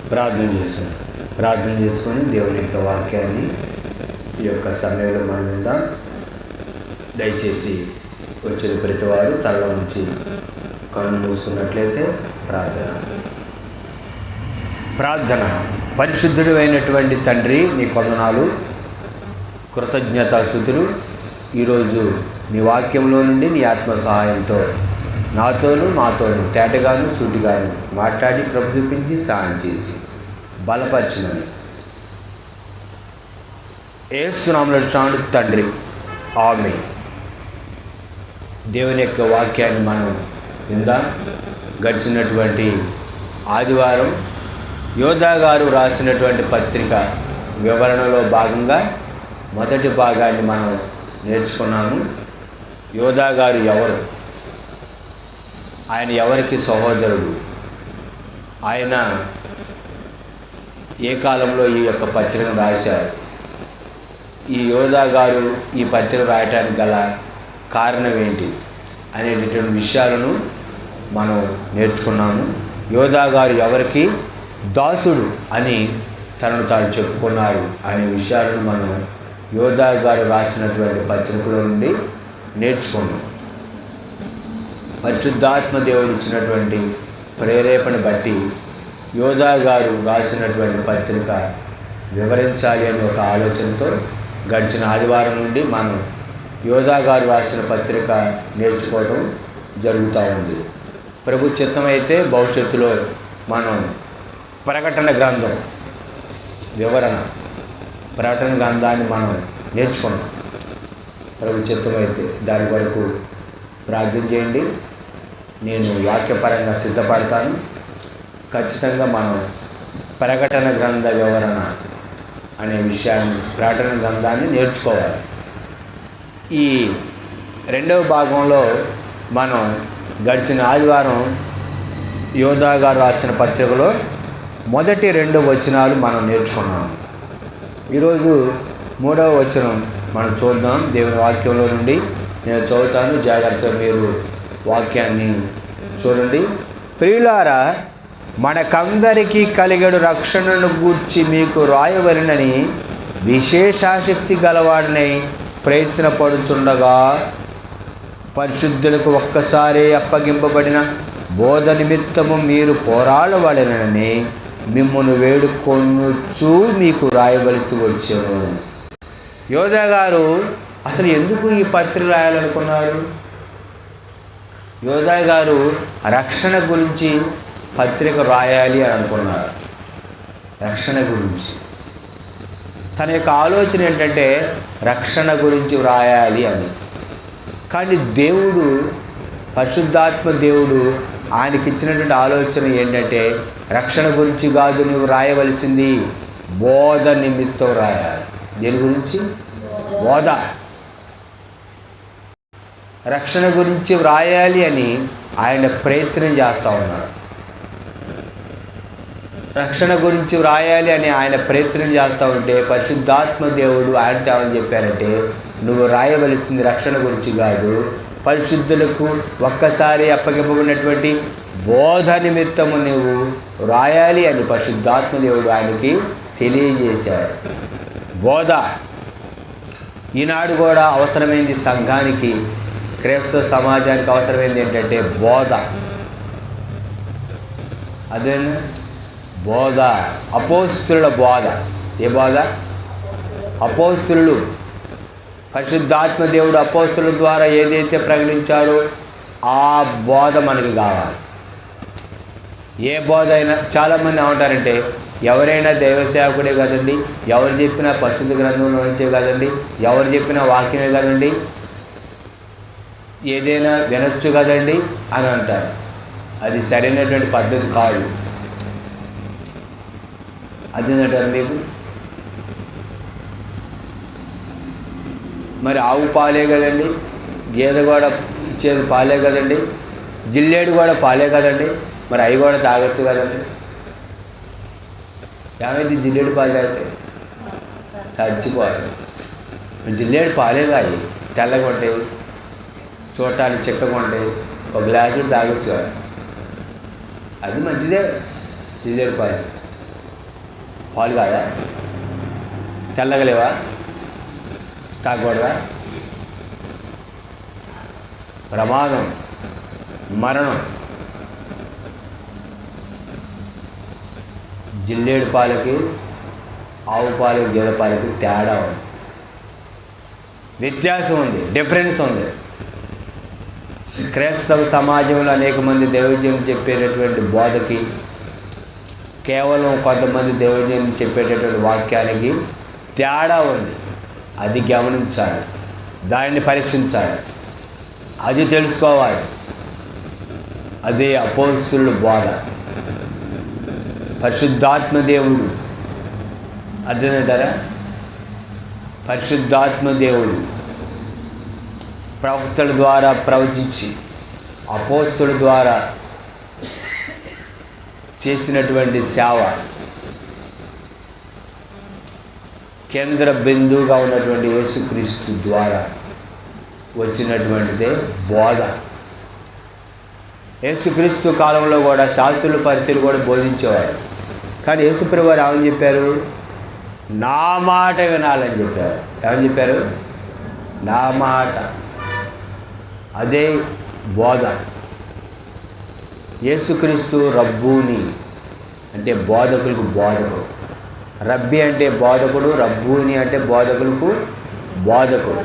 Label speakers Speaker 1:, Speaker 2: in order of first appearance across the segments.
Speaker 1: ప్రార్థన చేసుకొని దేవుని యొక్క వాక్యాన్ని ఈ యొక్క సమయంలో మనం విందాం. దయచేసి వచ్చిన ప్రతి వారు తల నుంచి కన్ను మూసుకున్నట్లయితే ప్రార్థన. పరిశుద్ధుడు అయినటువంటి తండ్రి, నీ కొందనాలు, కృతజ్ఞతాస్తుతులు. ఈరోజు నీ వాక్యంలో నుండి నీ ఆత్మ సహాయంతో మాతోను తేటగాను సూటిగాను మాట్లాడి కృప చూపించి సహాయం చేసి బలపరచుమని యేసు నామములో తండ్రి, ఆమేన్. దేవుని యొక్క వాక్యాన్ని మనం విందాం. గడిచినటువంటి ఆదివారం యోధా గారు రాసినటువంటి పత్రిక వివరణలో భాగంగా మొదటి భాగాన్ని మనం నేర్చుకున్నాము. యోధా గారు ఎవరు? ఆయన ఎవరికి సహోదరుడు? ఆయన ఏ కాలంలో ఈ యొక్క పత్రికను రాశారు? ఈ యోధా గారు ఈ పత్రిక రాయటానికి గల కారణం ఏంటి అనేటటువంటి విషయాలను మనం నేర్చుకున్నాము. యోధా గారు ఎవరికి దాసుడు అని తనను తాను చెప్పుకున్నారు అనే విషయాలను మనం యోధా గారు రాసినటువంటి పత్రికలో నుండి నేర్చుకున్నాం. పరిశుద్ధాత్మ దేవుడు ఇచ్చినటువంటి ప్రేరేపణ బట్టి యోధా గారు రాసినటువంటి పత్రిక వివరించాలి అనే ఒక ఆలోచనతో గడిచిన ఆదివారం నుండి మనం యోధా గారు రాసిన పత్రిక నేర్చుకోవడం జరుగుతూ ఉంది. ప్రభు చిత్తమైతే భవిష్యత్తులో మనం ప్రకటన గ్రంథం ప్రకటన గ్రంథాన్ని మనం నేర్చుకున్నాం. ప్రభు చిత్తమైతే దాని వరకు ప్రార్థన చేయండి. నేను వాక్యపరంగా సిద్ధపడతాను. ఖచ్చితంగా మనం ప్రకటన గ్రంథ వివరణ అనే విషయాన్ని, ప్రకటన గ్రంథాన్ని నేర్చుకోవాలి. ఈ రెండవ భాగంలో మనం గడిచిన ఆదివారం యోధా గారు రాసిన పత్రికలో మొదటి 2 వచనాలు మనం నేర్చుకున్నాం. ఈరోజు 3వ వచనం మనం చూద్దాం. దేవుని వాక్యంలో నుండి నేను చదువుతాను, జాగ్రత్తగా మీరు వాక్యాన్ని చూడండి. ప్రియులారా, మనకందరికీ కలిగడు రక్షణను గూర్చి మీకు రాయవలెనని విశేషాశక్తి గలవాడినై ప్రయత్నపడుచుండగా, పరిశుద్ధులకు ఒక్కసారి అప్పగింపబడిన బోధ నిమిత్తము మీరు పోరాడవలెనని మిమ్మల్ని వేడుకొనుచు మీకు రాయవలసి వచ్చాను. యోధా గారు అసలు ఎందుకు ఈ పత్రిక రాయాలనుకున్నారు? యోధా గారు రక్షణ గురించి పత్రిక రాయాలి అని అనుకున్నారు. రక్షణ గురించి తన యొక్క ఆలోచన ఏంటంటే రక్షణ గురించి వ్రాయాలి అని. కానీ దేవుడు, పరిశుద్ధాత్మ దేవుడు ఆయనకి ఇచ్చినటువంటి ఆలోచన ఏంటంటే రక్షణ గురించి కాదు నువ్వు రాయవలసింది, బోధ నిమిత్తం రాయాలి. దేని గురించి? బోధ. రక్షణ గురించి వ్రాయాలి అని ఆయన ప్రయత్నం చేస్తూ ఉన్నాడు. రక్షణ గురించి వ్రాయాలి అని ఆయన ప్రయత్నం చేస్తూ ఉంటే పరిశుద్ధాత్మ దేవుడు ఆయనతో ఏమని చెప్పారంటే, నువ్వు రాయవలసింది రక్షణ గురించి కాదు, పరిశుద్ధులకు ఒక్కసారి అప్పగింపబడినటువంటి బోధ నిమిత్తము నువ్వు రాయాలి అని పరిశుద్ధాత్మ దేవుడు ఆయనకి తెలియజేశాడు. బోధ ఈనాడు కూడా అవసరమైంది. సంఘానికి, క్రైస్తవ సమాజానికి అవసరమైంది ఏంటంటే బోధ. అదే బోధ, అపోస్తుల బోధ. ఏ బోధ? అపోస్తులు, పరిశుద్ధాత్మ దేవుడు అపోస్తుల ద్వారా ఏదైతే ప్రకటించారో ఆ బోధ మనకి కావాలి. ఏ బోధ అయినా, చాలామంది ఏమంటారంటే ఎవరైనా దైవసేవకుడే కదండి, ఎవరు చెప్పినా పరిశుద్ధ గ్రంథంలో నుంచే కదండి, ఎవరు చెప్పినా వాక్యమే కదండి, ఏదైనా వినొచ్చు కదండి అని అంటారు. అది సరైనటువంటి పద్ధతి కాదు. అదేంటారు మీకు? మరి ఆవు పాలే కదండి, గేదె కూడా ఇచ్చేది పాలే కదండి, జిల్లేడు కూడా పాలే కదండి, మరి అవి కూడా తాగొచ్చు కదండి. ఏమైంది? జిల్లేడు పాలు అయితే చచ్చిపోవాలి. జిల్లేడు పాలే కాయి, తెల్లగా ఉంటాయి, చూడటానికి చిక్కగా ఉంటాయి, ఒక గ్లాసు తాగొచ్చు కదా, అది మంచిదే జిల్లేడు పాలు. పాలు కాదా? తెల్లగలేవా? తాగకూడదా? ప్రమాదం, మరణం. జిల్లేడు పాలకి ఆవు పాలకి గేదె పాలకి తేడా ఉంది, వ్యత్యాసం ఉంది, డిఫరెన్స్ ఉంది. క్రైస్తవ సమాజంలో అనేక మంది దైవజనం చెప్పేటటువంటి బోధకి, కేవలం కొంతమంది దైవజనం చెప్పేటటువంటి వాక్యానికి తేడా ఉంది. అది గమనించాలి, దానిని పరీక్షించాలి, అది తెలుసుకోవాలి. అదే అపోస్తలుల బోధ. పరిశుద్ధాత్మ దేవుడు అర్థమంటారా? పరిశుద్ధాత్మ దేవుడు ప్రవక్తల ద్వారా ప్రవచించి అపోస్తలుల ద్వారా చేసినటువంటి సేవ, కేంద్ర బిందువుగా ఉన్నటువంటి యేసుక్రీస్తు ద్వారా వచ్చినటువంటిదే బోధ. యేసుక్రీస్తు కాలంలో కూడా శాస్త్రులు పరిచయులు కూడా బోధించేవారు. కానీ యేసుప్రభువు వారు ఏమని చెప్పారు? నా మాట వినాలని చెప్పారు. ఏమని చెప్పారు? నా మాట. అదే బోధ. యేసుక్రీస్తు రబ్బూని అంటే బోధకులకు బోధకుడు. రబ్బీ అంటే బోధకుడు, రబ్బూని అంటే బోధకులకు బోధకుడు.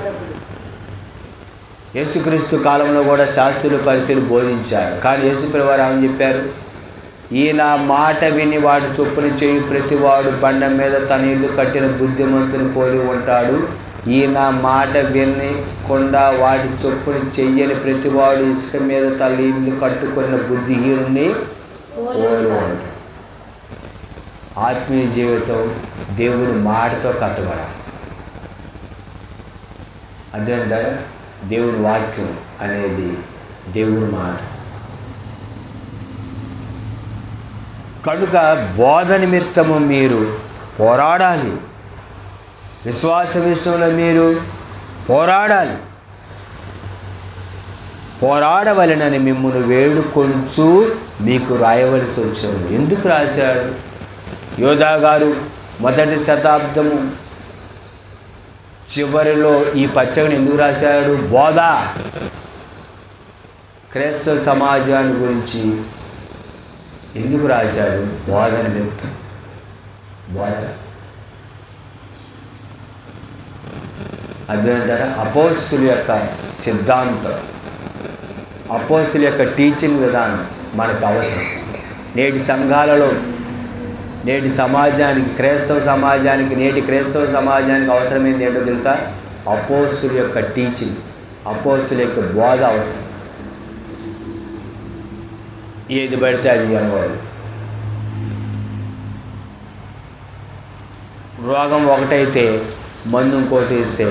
Speaker 1: యేసుక్రీస్తు కాలంలో కూడా శాస్త్రులు పరిచయులు బోధించారు. కానీ యేసుప్రభువు వారు ఏమని చెప్పారు? ఈయన మాట విని వాడు చొప్పున చేయి ప్రతివాడు బండ మీద తన ఇల్లు కట్టిన బుద్ధిమంతుని పోలి ఉంటాడు. ఈయన మాట వినకుండా వాడి చొప్పున చెయ్యని ప్రతివాడు ఇసుక మీద తన ఇల్లు కట్టుకున్న బుద్ధిహీనుని పోలి ఉంటాడు. ఆత్మీయ జీవితం దేవుని మాటతో కట్టబడాలి. అదేంటారా? దేవుని వాక్యం అనేది దేవుని మాట. కనుక బోధ నిమిత్తము మీరు పోరాడాలి. విశ్వాస విషయంలో మీరు పోరాడాలి. పోరాడవలెనని మిమ్మల్ని వేడుకొనుచు మీకు రాయవలసి వచ్చాడు. ఎందుకు రాశాడు? యోధా గారు మొదటి శతాబ్దము చివరిలో ఈ పత్రికను ఎందుకు రాశాడు? బోధ. క్రైస్తవ సమాజాన్ని గురించి ఎందుకు రాశాడు? బోధ నిమిత్తం. బోధ అదేంటారా? అపోస్తలుల యొక్క సిద్ధాంతం, అపోస్తలుల యొక్క టీచింగ్ విధానం మనకు అవసరం. నేటి సంఘాలలో, నేటి సమాజానికి, క్రైస్తవ సమాజానికి, నేటి క్రైస్తవ సమాజానికి అవసరమైంది ఏంటో తెలుసా? అపోస్తలుల యొక్క టీచింగ్, అపోస్తలుల యొక్క బోధ అవసరం. ఏది పడితే అది అనుకోవాలి. రోగం ఒకటైతే మందు ఇంకోటి ఇస్తే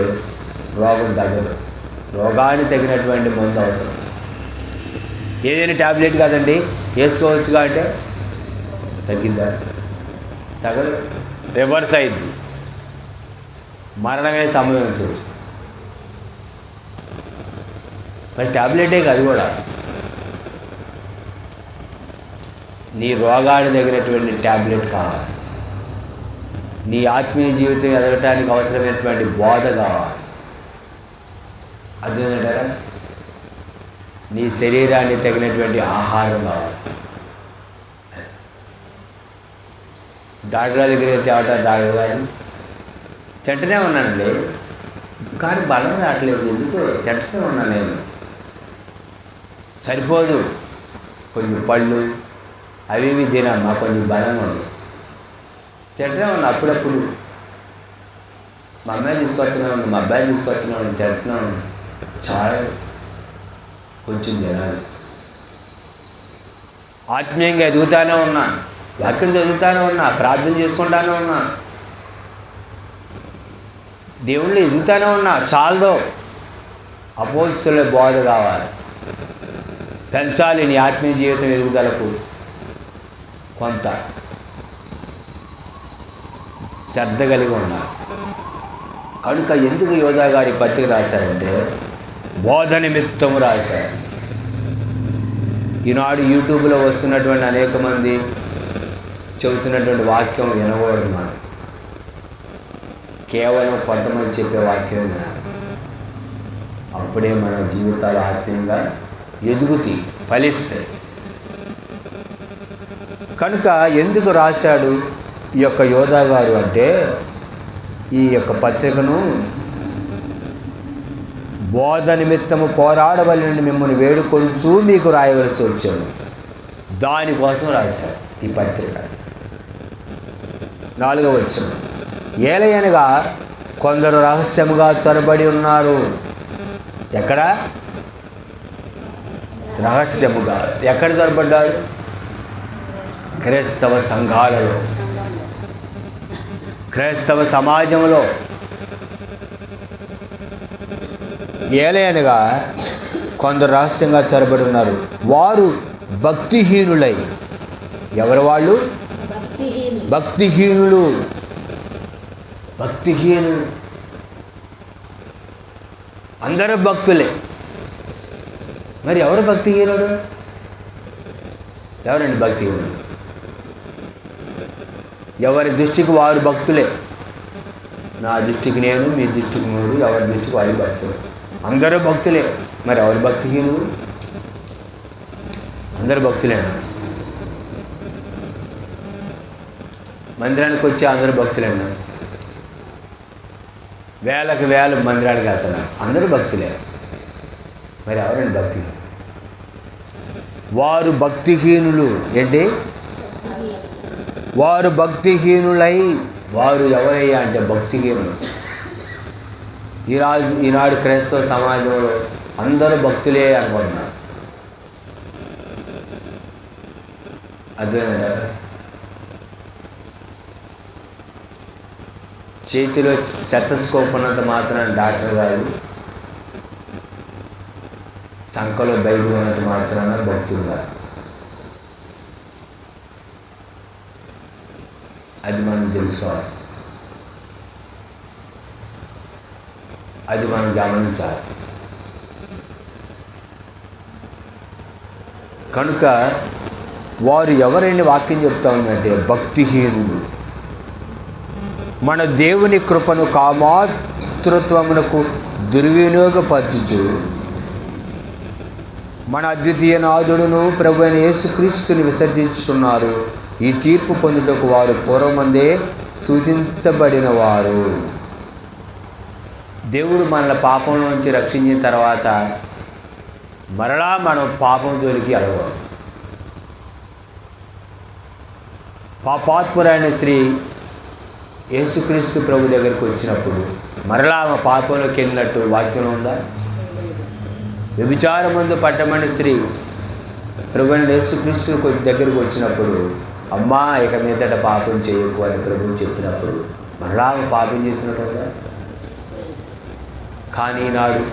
Speaker 1: రోగం తగ్గదు. రోగానికి తగినటువంటి మందు అవసరం. ఏదైనా ట్యాబ్లెట్ కాదండి వేసుకోవచ్చుగా అంటే తగ్గిందా? తగదు, రివర్స్ అయింది, మరణమే సంభవించవచ్చు. మరి ట్యాబ్లెటే కాదు కూడా, నీ రోగానికి తగినటువంటి ట్యాబ్లెట్ కావాలి. నీ ఆత్మీయ జీవితం ఎదగటానికి అవసరమైనటువంటి బోధ కావాలి. అదేంటారా? నీ శరీరానికి తగినటువంటి ఆహారం కావాలి. డాక్టర్ దగ్గర తేవటారు. డాక్టర్ గారు తింటూనే ఉన్నానండి, కానీ బలం రావట్లేదు. ఎందుకు? తింటూనే ఉన్నాను నేను. సరిపోదు, కొన్ని పళ్ళు అవి ఇవి తినమ్మా, కొంచెం బలంగా ఉంది. తింటూనే ఉన్నా. అప్పుడప్పుడు మా అమ్మాయి తీసుకొస్తున్నాను, మా అబ్బాయి తీసుకొస్తున్నాను, తింటున్నాను. చాలా కొంచెం తినాలి. ఆత్మీయంగా ఎదుగుతానే ఉన్నా, వాక్యం చదువుతానే ఉన్నా, ప్రార్థన చేసుకుంటానే ఉన్నా, దేవుళ్ళు ఎదుగుతానే ఉన్నా. చాలదో, అపోస్తలుల బోధ కావాలి. పెంచాలి నీ ఆత్మీయ జీవితం ఎదుగుదలకు. కొంత శ్రద్ధ కలిగి ఉన్నారు. కనుక ఎందుకు యోధా గారి పత్రిక రాశారంటే బోధ నిమిత్తం రాశారు. ఈనాడు యూట్యూబ్లో వస్తున్నటువంటి అనేక మంది చెబుతున్నటువంటి వాక్యం వినకూడదు. మనం కేవలం కొంతమంది చెప్పే వాక్యం వినాలి. అప్పుడే మన జీవితాలు ఆత్మీయంగా ఎదుగుతాయి, ఫలిస్తాయి. కనుక ఎందుకు రాశాడు ఈ యొక్క యోధా గారు అంటే, ఈ యొక్క పత్రికను బోధ నిమిత్తము పోరాడవలెనని మిమ్మల్ని వేడుకొంచూ మీకు రాయవలసి వచ్చాను. దానికోసం రాశాడు ఈ పత్రిక. 4వ వచనం, ఏలయనగా కొందరు రహస్యముగా చొరబడి ఉన్నారు. ఎక్కడ? రహస్యముగా. ఎక్కడ చొరబడ్డారు? క్రైస్తవ సంఘాలలో, క్రైస్తవ సమాజంలో. ఏలయనగా కొందరు రహస్యంగా చొరబడి ఉన్నారు. వారు భక్తిహీనులై. ఎవరు వాళ్ళు? భక్తిహీనులు. భక్తిహీనులు అందరూ భక్తులే. మరి ఎవరు భక్తిహీనుడు? ఎవరండి భక్తిహీనుడు? ఎవరి దృష్టికి వారు భక్తులే. నా దృష్టికి నేను, మీ దృష్టికి మీరు, ఎవరి దృష్టికి వారి భక్తులు. అందరూ భక్తులే. మరి ఎవరు భక్తిహీనుడు? అందరూ భక్తులేనా? మందిరానికి వచ్చి అందరూ భక్తులేనా? వేలకు వేలు మందిరానికి వెళ్తున్నారు, అందరూ భక్తులే. మరి ఎవరండి భక్తులు? వారు భక్తిహీనులు. ఏంటి? వారు భక్తిహీనులై. వారు ఎవరయ్యా అంటే భక్తిహీనులు. ఈనాడు క్రైస్తవ సమాజంలో అందరూ భక్తులే అనుకుంటున్నారు. అర్థమైందా? చేతిలో సెటస్కోప్ ఉన్నంత మాత్రం డాక్టర్ గారు, చంకలో బైబిల్ ఉన్నంత మాత్రాన భక్తులు గారు. అది మనం తెలుసుకోవాలి, అది మనం గమనించాలి. కనుక వారు ఎవరైనా వాక్యం చెప్తా ఉందంటే భక్తిహీనుడు. మన దేవుని కృపను కామాతృత్వమునకు దుర్వినియోగపరచుచు మన అద్వితీయ నాథుడును ప్రభు అయిన యేసుక్రీస్తుని విసర్జించుతున్నారు. ఈ తీర్పు పొందుటకు వారు పూర్వమందే సూచించబడిన వారు. దేవుడు మనల్ని పాపం నుంచి రక్షించిన తర్వాత మరలా మనం పాపం జోలికి అడగం. పాపాత్మురైన శ్రీ యేసుక్రీస్తు ప్రభు దగ్గరికి వచ్చినప్పుడు మరలా ఆమె పాపంలోకి వెళ్ళినట్టు వాక్యంలో ఉందా? వ్యభిచారమందు పట్టమని శ్రీ ప్రభు అయిన యేసుక్రీస్తు దగ్గరికి వచ్చినప్పుడు, అమ్మా ఇక మీదట పాపం చేయకు అని ప్రభువు చెప్పినప్పుడు మరలా ఆమె పాపం చేసినట్టు ఉందా? కానీ ఈనాడు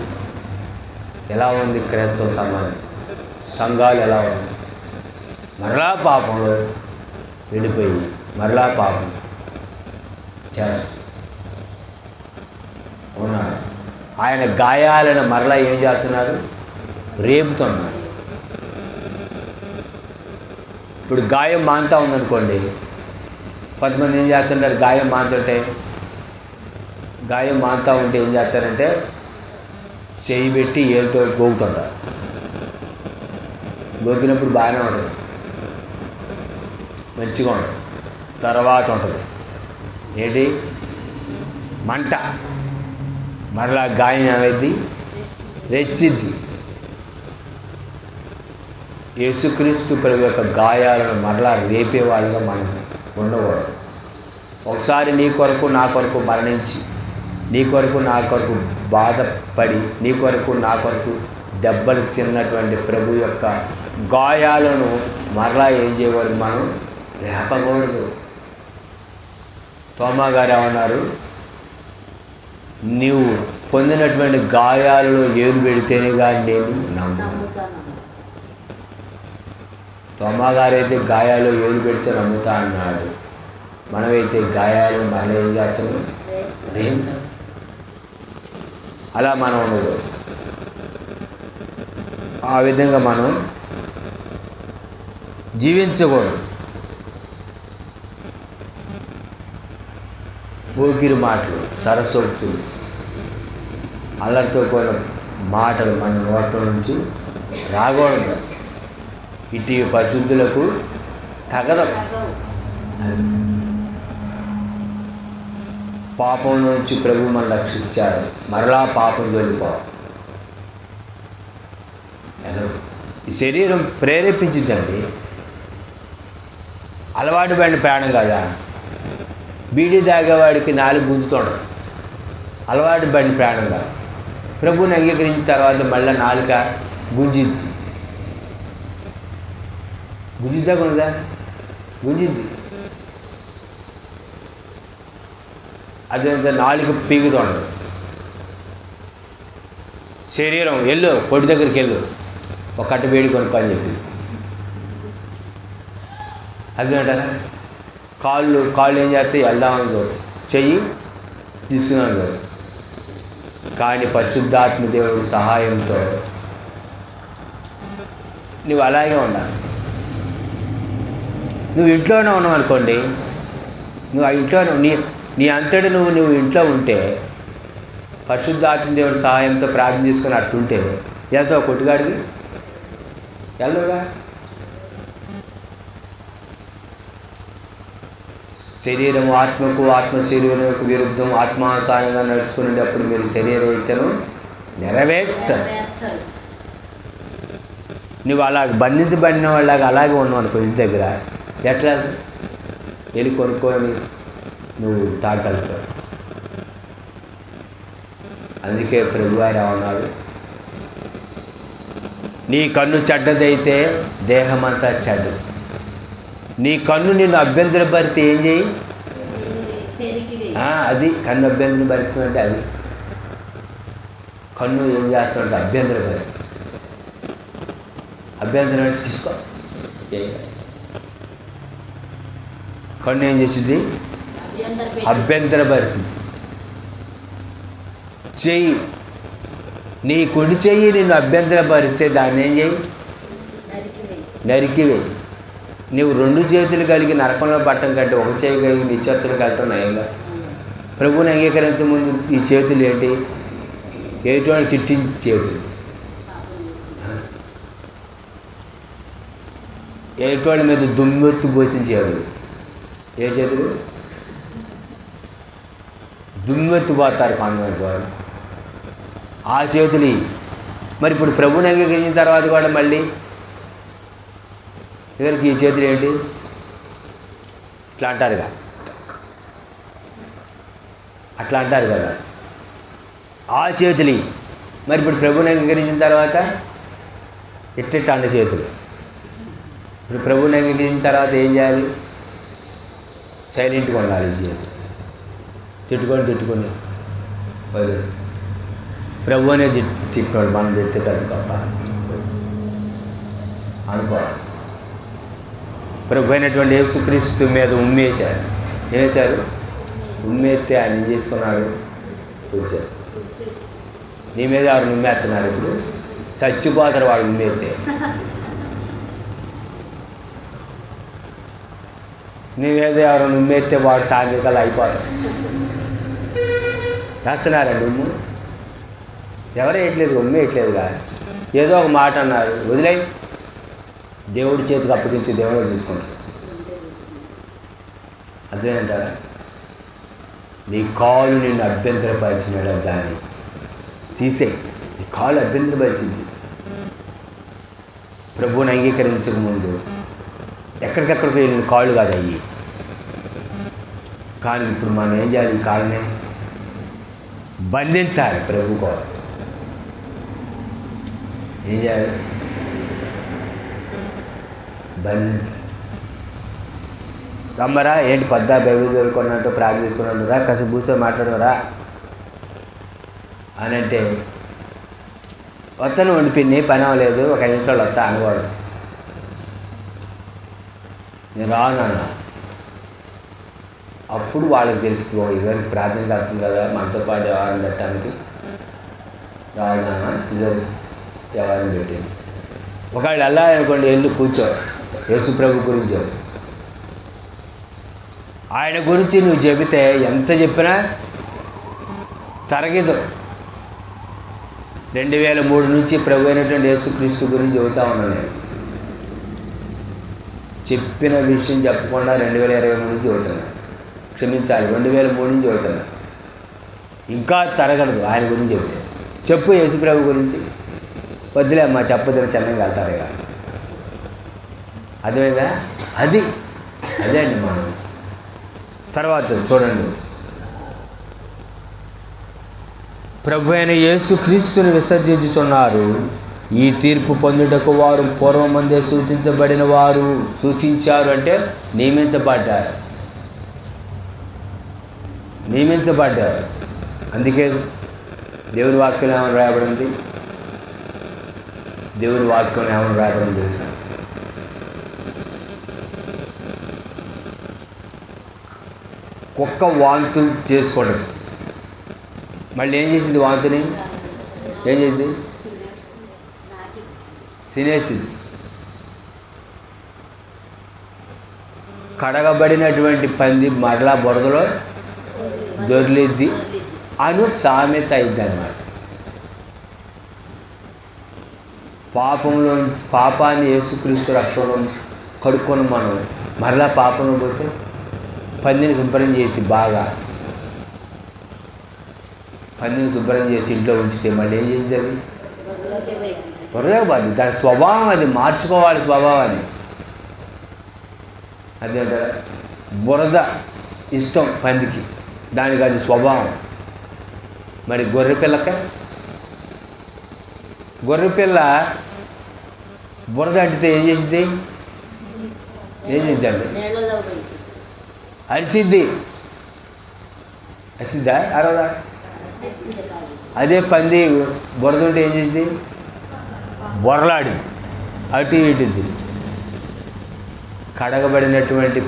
Speaker 1: ఎలా ఉంది క్రైస్తవ సమాజం, సంఘాలు ఎలా ఉంది? మరలా పాపంలో వెళ్ళిపోయి మరలా పాపం చేస్తారు. ఉన్నారు. ఆయన గాయాలను మరలా ఏం చేస్తున్నారు? రేపుతున్నారు. ఇప్పుడు గాయం మానుతా ఉందనుకోండి, కొంతమంది ఏం చేస్తుంటారు? గాయం మానుతూ ఉంటే ఏం చేస్తారంటే చేయి పెట్టి ఏలుతో గోగుతుంటారు. గోకినప్పుడు బాగానే ఉంటుంది, మంచిగా ఉంటుంది. తర్వాత ఉంటుంది ఏంటి? మంట. మరలా గాయం ఏమైంది? రెచ్చిద్ది. యేసుక్రీస్తు ప్రభు యొక్క గాయాలను మరలా రేపేవాళ్ళుగా మనం ఉండకూడదు. ఒకసారి నీ కొరకు నా కొరకు మరణించి, నీ కొరకు నా కొరకు బాధపడి, నీ కొరకు నా కొరకు దెబ్బలు తిన్నటువంటి ప్రభు యొక్క గాయాలను మరలా ఏం చేయకూడదు? మనం రేపకూడదు. తోమా గారు ఏమన్నారు? నీవు పొందినటువంటి గాయాలలో ఏలు పెడితేనే కానీ నేను నమ్ముతాను. తోమా గారైతే గాయాలు ఏలు పెడితే నమ్ముతా అన్నాడు. మనమైతే గాయాలు మళ్ళీ ఏం చేస్తున్నాం? అలా మనం ఉండదు. ఆ విధంగా మనం జీవించకూడదు. పోకిరి మాటలు, సరసోక్తులు, అల్లరితో కూడిన మాటలు మన నోట్ల నుంచి రాకూడదు. ఇటు పరిశుద్ధులకు తగదు. పాపం నుంచి ప్రభు మనం రక్షించారు, మరలా పాపం జోలిపోవాలి. ఈ శరీరం ప్రేరేపించిందండి. అలవాటు పడిన ప్రాణం కదా. బీడీ తాగేవాడికి నాలుగు గుంజుతుండదు, అలవాటు పడిన ప్రాణం కాదు. ప్రభువుని అంగీకరించిన తర్వాత మళ్ళీ నాలుక గుంజిద్ది. గుంజిద్దా కొనదా? గుంజిద్ది. అదేంత నాలుగు పీగుతుండదు. శరీరం వెళ్ళు, పొడి దగ్గరికి వెళ్ళు, ఒక కట్ట వేడి కొనుక్కో అని చెప్పి. అదేంటారా? కాళ్ళు ఏం చేస్తే వెళ్దామని చూడు, చెయ్యి తీసుకున్నాను చూడు. కానీ పరిశుద్ధాత్మ దేవుడి సహాయంతో నువ్వు అలాగే ఉండాలి. నువ్వు ఇంట్లోనే ఉన్నావు అనుకోండి, నువ్వు ఆ ఇంట్లోనే నీ అంతటి నువ్వు ఇంట్లో ఉంటే, పరిశుద్ధాత్మ దేవుడి సహాయంతో ప్రార్థన చేసుకుని అట్టుంటే వెళ్తావు కొట్టుగాడికి? వెళ్ళవుగా. శరీరం ఆత్మకు, ఆత్మ శరీరంకు విరుద్ధం ఆత్మానుసారంగా నడుచుకునేటప్పుడు మీరు శరీర ఇచ్చను నెరవేర్చరు. నువ్వు అలా బంధించబడిన వాళ్ళగా అలాగే ఉన్నావు అనుకో ఇంటి దగ్గర, ఎట్లా వెళ్ళి కొనుక్కొని నువ్వు తాగలుగుతావు. అందుకే ప్రభువారు అన్నాడు, నీ కన్ను చెడ్డదైతే దేహమంతా చెడ్డది. నీ కన్ను నిన్ను అభ్యంతరపరితే ఏం చేయి? అది కన్ను అభ్యంతరం పరుతుందంటే అది కన్ను ఏం చేస్తుంటే అభ్యంతరపరి. అభ్యంతరం అంటే తీసుకో. కన్ను ఏం చేసింది? అభ్యంతరపరిచింది. చెయ్యి, నీ కుడి చెయ్యి నిన్ను అభ్యంతరపరిస్తే దాన్ని ఏం చేయి? నరికివేయి. నీవు రెండు చేతులు కలిగి నరకంలో పట్టం కంటే ఒక చేయి కలిగి నిశ్చత్తులు కలటం నయంగా. ప్రభువుని అంగీకరించే ముందు ఈ చేతులు ఏంటి? ఎటువంటి తిట్టించి చేతులు, ఎటువంటి మీద దుమ్మెత్తు పోసిన చేతులు. ఏ చేతులు? దుమ్మెత్తు పోతారు కొంతమంది వాళ్ళు, ఆ చేతులు. మరి ఇప్పుడు ప్రభువుని అంగీకరించిన తర్వాత కూడా మళ్ళీ ఎవరికి ఈ చేతులు ఏంటి? ఇట్లా అంటారుగా, అట్లా అంటారు కదా, ఆ చేతులు. మరి ఇప్పుడు ప్రభువుని అంగీకరించిన తర్వాత ఇట్టిట్ట అంట చేతులు. ఇప్పుడు ప్రభువుని అంగీకరించిన తర్వాత ఏం చేయాలి? సైలెంట్గా ఉండాలి. ఈ చేతులు తిట్టుకొని ప్రభు అనే తిట్టుకోండి, మనం తిట్టేటట్టు తప్ప అనుకోవాలి. ప్రభు అయినటువంటి యేసుక్రీస్తు మీద ఉమ్మేశారు. ఏం వేశారు? ఉమ్మేస్తే ఆయన ఏం చేసుకున్నాడు? చూశారు. నీ మీద ఎవరు ఉమ్మేస్తున్నారు? ఇప్పుడు చచ్చిపోతారు వాడు ఉమ్మేస్తే. నీ మీద ఎవరు ఉమ్మేస్తే వాడు సాయంత్రికాలు అయిపోతారు. చేస్తున్నారండి ఉమ్ము. ఎవరు వేయట్లేదు, ఉమ్మేయట్లేదు కాదు. ఏదో ఒక మాట అన్నారు, వదిలే, దేవుడి చేతికి అప్పగించి దేవుడు చూసుకుంటాడు. అదేంటారా? నీ కాలు నిన్ను అభ్యంతరపరిచినాడు, దాన్ని తీసే. నీ కాలు అభ్యంతరపరిచింది. ప్రభువుని అంగీకరించక ముందు ఎక్కడికెక్కడికి వెళ్ళిన కాళ్ళు కాదు అయ్యి. కానీ ఇప్పుడు మనం ఏం చేయాలి? ఈ కాళ్ళనే బంధించాలి. ప్రభు కాదు ఏం చేయాలి? బంధించాలి. రమ్మరా, ఏంటి పద్దా బైబిల్ చదువుకున్నట్టు ప్రార్థన చేసుకున్నట్టు రా, కాసేపు కూర్చొని మాట్లాడరా అని అంటే వస్తాను వండిపిన్ని, పని అవ్వలేదు, ఒక 5 నిమిషాలు వస్తా అనుకోడు. నేను రాను అన్న. అప్పుడు వాళ్ళకి తెలుస్తుంది, ఇవరికి ప్రార్థన కాస్తుంది కదా, మనతో పాటు వ్యవహారం పెట్టడానికి రాదు నాన్న, ఇద్దరు వ్యవహారం పెట్టింది. ఒకవేళ వెళ్ళాలనుకోండి, వెళ్ళి కూర్చో, యేసు ప్రభు గురించి ఆయన గురించి నువ్వు చెబితే ఎంత చెప్పినా తరగదు. 2003 నుంచి ప్రభు అయినటువంటి యేసుక్రీస్తు గురించి చెబుతా ఉన్నాను నేను. చెప్పిన విషయం చెప్పకుండా 2023 నుంచి చెబుతున్నాను. క్షమించాలి, 2003 నుంచి చెబుతున్నాను. ఇంకా తరగదు ఆయన గురించి చెబితే. చెప్పు యేసు ప్రభు గురించి. వద్దులే అమ్మా చెప్పొద్దని చెన్నైకి వెళ్తారు ఇక. అదేగా అదే అండి మనం. తర్వాత చూడండి, ప్రభు అయిన యేసుక్రీస్తుని విసర్జించుచున్నారు. ఈ తీర్పు పొందుటకు వారు పూర్వమందే సూచించబడిన వారు. సూచించారు అంటే నియమించబడ్డారు. అందుకే దేవుని వాక్యం ఏమని రాయబడింది? దేవుని వాక్యం ఏమని రాయబడింది తెలుసా? కుక్క వాంతు చేసుకోండి. మళ్ళీ ఏం చేసింది? వాంతుని ఏం చేసింది? తినేసింది. కడగబడినటువంటి పంది మరలా బురదలో దొర్లిద్ది అను సామెత అయింది అన్నమాట. పాపాన్ని యేసుక్రీస్తు రక్తంలో కడుక్కొని మనం మరలా పాపంలో పోతే పందిని శుభ్రం చేసి పందిని శుభ్రం చేసి ఇంట్లో ఉంచితే మళ్ళీ ఏం చేసేది? అది పొరలేకపోద్ది. దాని స్వభావం అది, మార్చుకోవాలి స్వభావాన్ని. అదేంటారా? బురద ఇష్టం పందికి, దానికి అది స్వభావం. మరి గొర్రెపిల్ల బురద అంటితే ఏం చేసిద్ది? అండి అరిసిద్దా? అరవదా? అదే పంది బురద ఉంటే ఏం చేసింది? బొరలాడింది, అటు ఇటుద్ది. కడగబడినటువంటి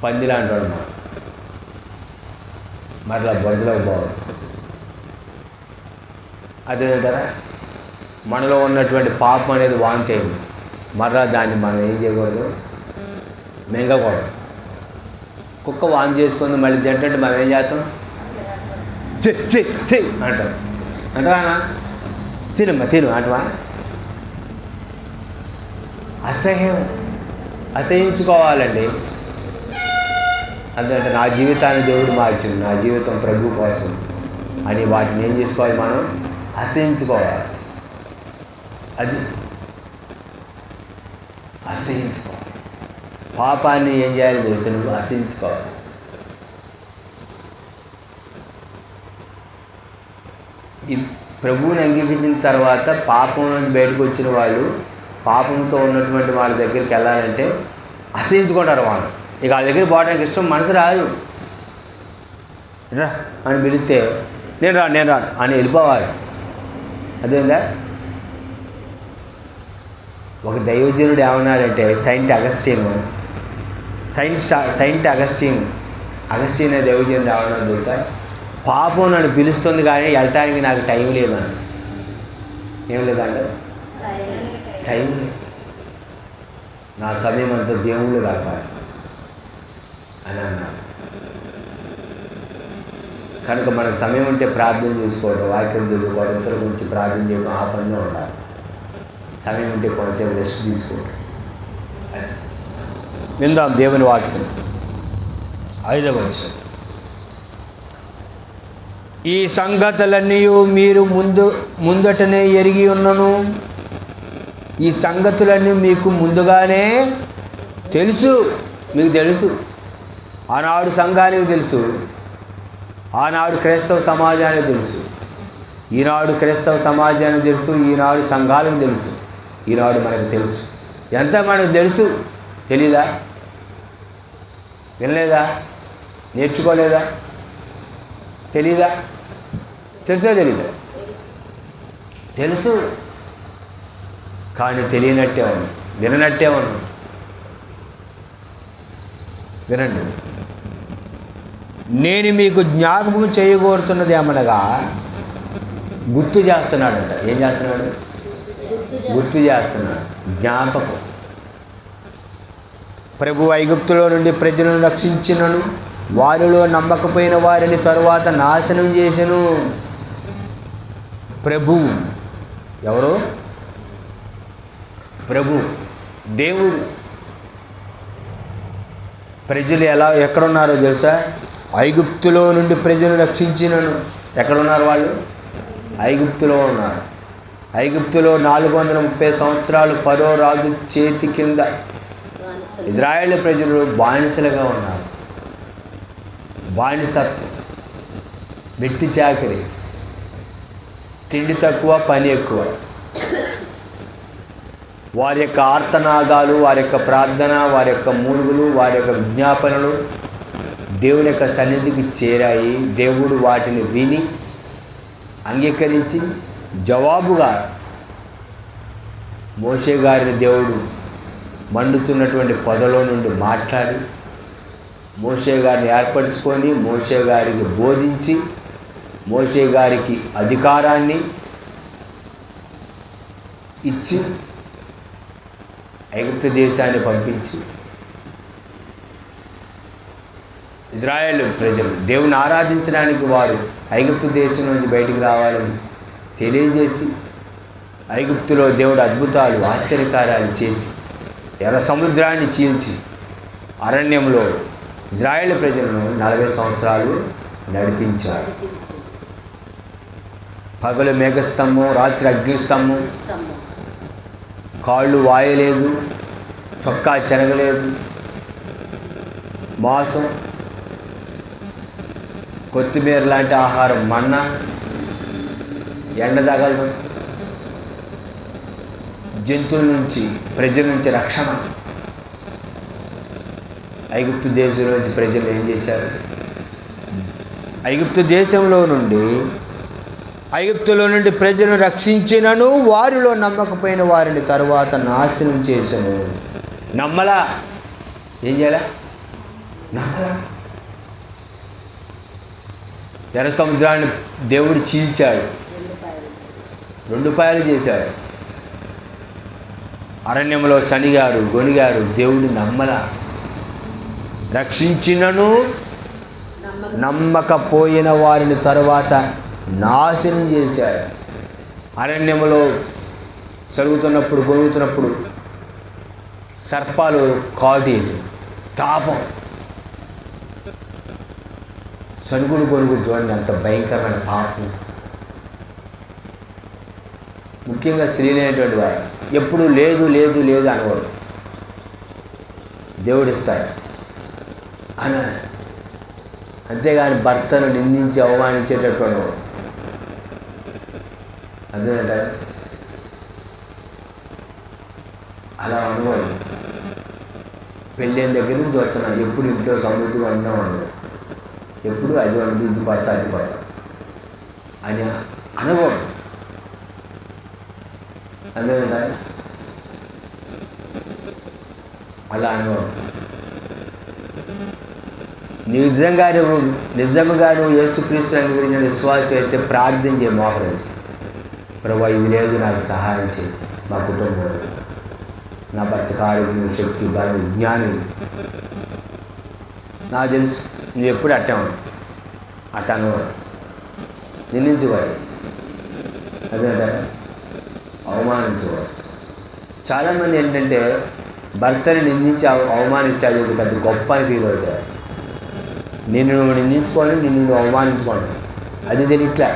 Speaker 1: పంది లాంటి వాడు మరలా బురదలోకి పోవాలి. అదేంటారా? మనలో ఉన్నటువంటి పాపం అనేది వాంతి అయింది. మరలా దాన్ని మనం ఏం చేయకూడదు? మింగకూడదు. కుక్క వాంతి చేసుకుంది, మళ్ళీ తింటే మనం ఏం చేస్తాం? చెయ్యి అంటాం. అంటవానా? తిను అంటవా? అసహించుకోవాలండి. అందుకంటే నా జీవితాన్ని దేవుడు మార్చింది, నా జీవితం ప్రభు కోసం అని వాటిని ఏం చేసుకోవాలి? మనం అసహించుకోవాలి. అది అసహించుకోవాలి. పాపాన్ని ఏం చేయాలి తెలుసు? నువ్వు అసహించుకోవాలి. ప్రభువుని అంగీకరించిన తర్వాత పాపం నుంచి బయటకు వచ్చిన వాళ్ళు, పాపంతో ఉన్నటువంటి వాళ్ళ దగ్గరికి వెళ్ళాలంటే అసహించుకుంటారు వాళ్ళు. ఇక వాళ్ళ దగ్గరికి పోవడానికి ఇష్టం, మనసు రాదు. రా అని పిలిస్తే నేను రాను అని వెళ్ళిపోవాలి. అదేందా? ఒక దైవజనుడు ఏమన్నాడంటే, సెయింట్ అగస్టిన్ అనే దైవజనుడు ఏమన్నాడు తెలుసా? పాపం నన్ను పిలుస్తుంది కానీ వెళ్ళటానికి నాకు టైం లేదని. ఏం లేదంటే టైం లేదు, నా సమయం అంతా దేవుళ్ళు కాపాలి అని అన్నాడు. కనుక మనకు సమయం ఉంటే ప్రార్థన చేసుకోవడం, వాక్యం చదువుకోవడం, ఇతరుల గురించి ప్రార్థన చేయడం, ఆ పనిలో ఉండాలి. సమయం ఉంటే కొంతసేపు రెస్ట్ తీసుకోవడం. విందాం దేవుని వాక్యం. 5వ వచనం. ఈ సంగతులన్నీ మీరు ముందటనే ఎరిగి ఉన్నను. ఈ సంగతులన్నీ మీకు ముందుగానే తెలుసు. మీకు తెలుసు. ఆనాడు సంఘానికి తెలుసు, ఆనాడు క్రైస్తవ సమాజానికి తెలుసు, ఈనాడు క్రైస్తవ సమాజానికి తెలుసు, ఈనాడు సంఘాలకు తెలుసు, ఈనాడు మనకు తెలుసు. ఎంత మనకు తెలుసు? తెలీదా? వినలేదా? నేర్చుకోలేదా? తెలీదా? తెలుసా? తెలీదా? తెలుసు, కానీ తెలియనట్టే ఉంది, విననట్టే ఉంది. వినండి. నేను మీకు జ్ఞాపకం చేయగోరుతున్నది ఏమనగా, గుర్తు చేస్తున్నాడంట. ఏం చేస్తున్నాడు? గుర్తు చేస్తున్నాడు. జ్ఞాపకం. ప్రభు ఐగుప్తులో నుండి ప్రజలను రక్షించినను వారిలో నమ్మకపోయిన వారిని తరువాత నాశనం చేసెను. ప్రభు ఎవరు? ప్రభు దేవుడు. ప్రజలు ఎక్కడున్నారో తెలుసా? ఐగుప్తులో నుండి ప్రజలు రక్షించినను. ఎక్కడున్నారు వాళ్ళు? ఐగుప్తులో ఉన్నారు. ఐగుప్తులో 430 సంవత్సరాలు ఫరో రాజు చేతి కింద ఇజ్రాయేల్ ప్రజలు బానిసలుగా ఉన్నారు. బానిసత్వం, వెట్టి చాకిరి, తిండి తక్కువ, పని ఎక్కువ. వారి యొక్క ఆర్తనాదాలు, వారి యొక్క ప్రార్థన, వారి యొక్క మూలుగులు, వారి యొక్క విజ్ఞాపనలు దేవుని యొక్క సన్నిధికి చేరాయి. దేవుడు వాటిని విని అంగీకరించి జవాబుగా మోషే గారిని దేవుడు మండుతున్నటువంటి పొదలో నుండి మాట్లాడి మోషే గారిని ఏర్పరచుకొని మోషే గారికి బోధించి మోషే గారికి అధికారాన్ని ఇచ్చి ఐగుప్తు దేశాన్ని పంపించి ఇజ్రాయేల్ ప్రజలు దేవుని ఆరాధించడానికి వారు ఐగుప్తు దేశం నుంచి బయటికి రావాలని తెలియజేసి ఐగుప్తులో దేవుడు అద్భుతాలు ఆశ్చర్యకార్యాలు చేసి ఎర్ర సముద్రాన్ని చీల్చి అరణ్యంలో ఇజ్రాయేల్ ప్రజలను 40 సంవత్సరాలు నడిపించారు. పగలు మేఘస్తంభం, రాత్రి అగ్నిస్తంభం, కాళ్ళు వాయలేదు, చొక్కా చెరగలేదు, మాంసం, కొత్తిమీర లాంటి ఆహారం, మన్నా, ఎండ తగలదు, జంతువుల నుంచి ప్రజల నుంచి రక్షణ. ఐగుప్తు దేశం నుంచి ప్రజలు ఏం చేశారు? ఐగుప్తులో నుండి ప్రజలను రక్షించినను వారిలో నమ్మకపోయిన వారిని తరువాత నాశనం చేశాను. నమ్మలా? ఏం చేయాలా? నమ్మలా. ఎర్ర సముద్రాన్ని దేవుడు చీల్చాడు, 2 పాయలు చేశాడు. అరణ్యంలో సనిగారు, గొనిగారు, దేవుడు నమ్మలా. రక్షించినను నమ్మకపోయిన వారిని తరువాత నాశనం చేశాడు. అరణ్యంలో సరుగుతున్నప్పుడు, గొనుగుతున్నప్పుడు సర్పాలు కాటేసి తాపం, సరుగుడు గొనుగుడు చూడండి, అంత భయంకరమైన పాపం. ముఖ్యంగా స్త్రీలైనటువంటి వారు ఎప్పుడు లేదు లేదు లేదు అనకూడదు. దేవుడు ఇస్తాడు అని, అంతేగాని భర్తను నిందించి అవమానించేటటువంటి అదేంట అలా అనుకోండి. పెళ్ళైన దగ్గర నుంచి వస్తున్నాను, ఎప్పుడు ఇంట్లో సమృద్ధిగా ఉండడం ఉండదు, ఎప్పుడు అది వండు ఇది పడతా అది పడతా అని అనుకోండి. అదేంట అలా అనుకోండి. నిజంగా నువ్వు యేసుక్రీస్తు గురించి విశ్వాసం అయితే ప్రార్థన చేయ, మోకరించి, ప్రభు ఇది లేదు, నాకు సహాయం చేయి, మా కుటుంబంలో నా భర్తకు ఆరోగ్యం, శక్తి, బలం, జ్ఞానం. నాకు తెలుసు నువ్వు ఎప్పుడు అట్టను నిందించుకోవాలి, అదేంట అవమానించుకోవాలి. చాలామంది ఏంటంటే భర్తని నిందించి అవమానించాలి, అది పెద్ద గొప్ప అని ఫీల్ అవుతారు. నిన్ను నువ్వు నిందించుకొని నిన్ను నువ్వు అవమానించుకోండి, అది తెలియట్లే.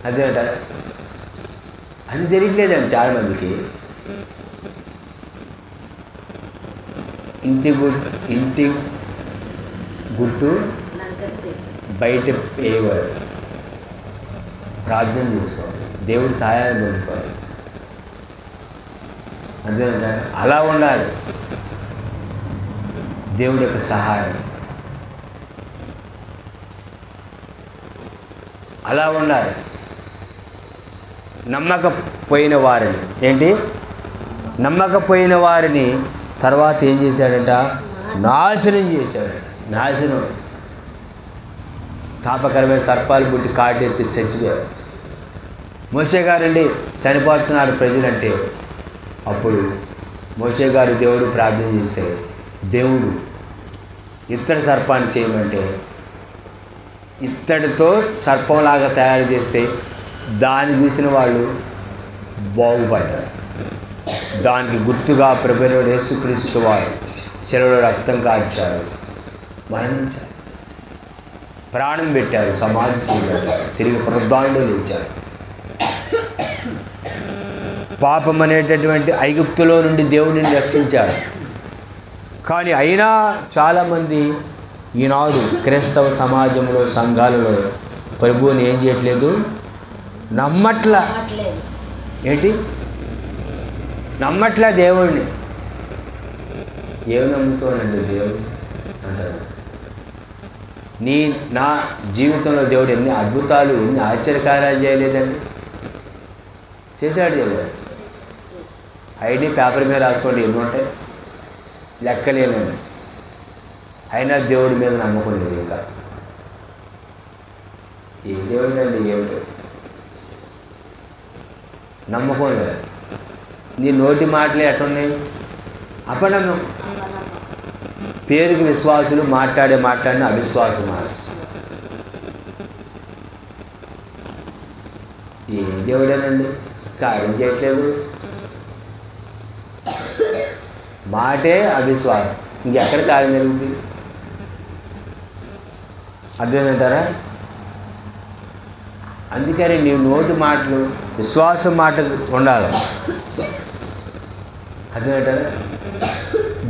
Speaker 1: అదేంట అది తెలియట్లేదండి చాలామందికి. ఇంటి గుట్టు బయట వేయకూడదు, ప్రార్థన చేసుకోవాలి, దేవుడి సహాయాన్ని పొందుకోవాలి. అదేంట అలా ఉండాలి, దేవుడి యొక్క సహాయం అలా ఉండాలి. నమ్మకపోయిన వారిని తర్వాత ఏం చేశాడంట? నాశనం చేశాడంట. నాశనం, తాపకరమైన సర్పాలు పుట్టి కాటెత్తి చచ్చిపోయారు. మోషే గారండి చనిపోతున్నారు ప్రజలంటే, అప్పుడు మోషే గారు దేవుడు ప్రార్థన చేస్తే దేవుడు ఇత్తడి సర్పాన్ని చేయమంటే ఇత్తడితో సర్పంలాగా తయారు చేస్తే దాన్ని చూసిన వాళ్ళు బాగుపడ్డారు. దానికి గుర్తుగా ప్రభువైన యేసుక్రీస్తు వారు శిలువలో రక్తం కార్చారు, మరణించారు, ప్రాణం పెట్టారు, సమాధి చేయబడ్డారు, తిరిగి పునరుద్ధానంలో లేచారు. పాపం అనేటటువంటి ఐగుప్తులో నుండి దేవుడిని రక్షించాడు. కానీ అయినా చాలామంది ఈనాడు క్రైస్తవ సమాజంలో సంఘాలలో ప్రభువుని ఏం చేయట్లేదు, నమ్మట్లా. ఏంటి నమ్మట్లా దేవుడిని? ఏమి నమ్ముతానండి దేవుడు అంటారు. నా జీవితంలో దేవుడు ఎన్ని అద్భుతాలు, ఎన్ని ఆశ్చర్యకార్యాలు చేయలేదండి? చేశాడు చేయలేదు. ఐడి పేపర్ మీద రాసుకోండి, ఎన్ని ఉంటాయి లెక్కలేనండి. అయినా దేవుడి మీద నమ్మకం లేదు. ఇంకా ఏ దేవుడు అండి? ఏమిటో నమ్మకం లేదు. నీ నోటి మాటలే ఎట్టున్నాయి? అపనమ్మకం. పేరుకి విశ్వాసులు, మాట్లాడిన అవిశ్వాసం. ఏ దేవుడేనండి? కార్యం చేయట్లేదు, మాటే అవిశ్వాసం. ఇంకెక్కడ కార్యం జరుగుతుంది? అర్థమేంటారా? అందుకని నీ నోటి మాటలు విశ్వాసం మాట ఉండాలి. అర్థమేంటారా?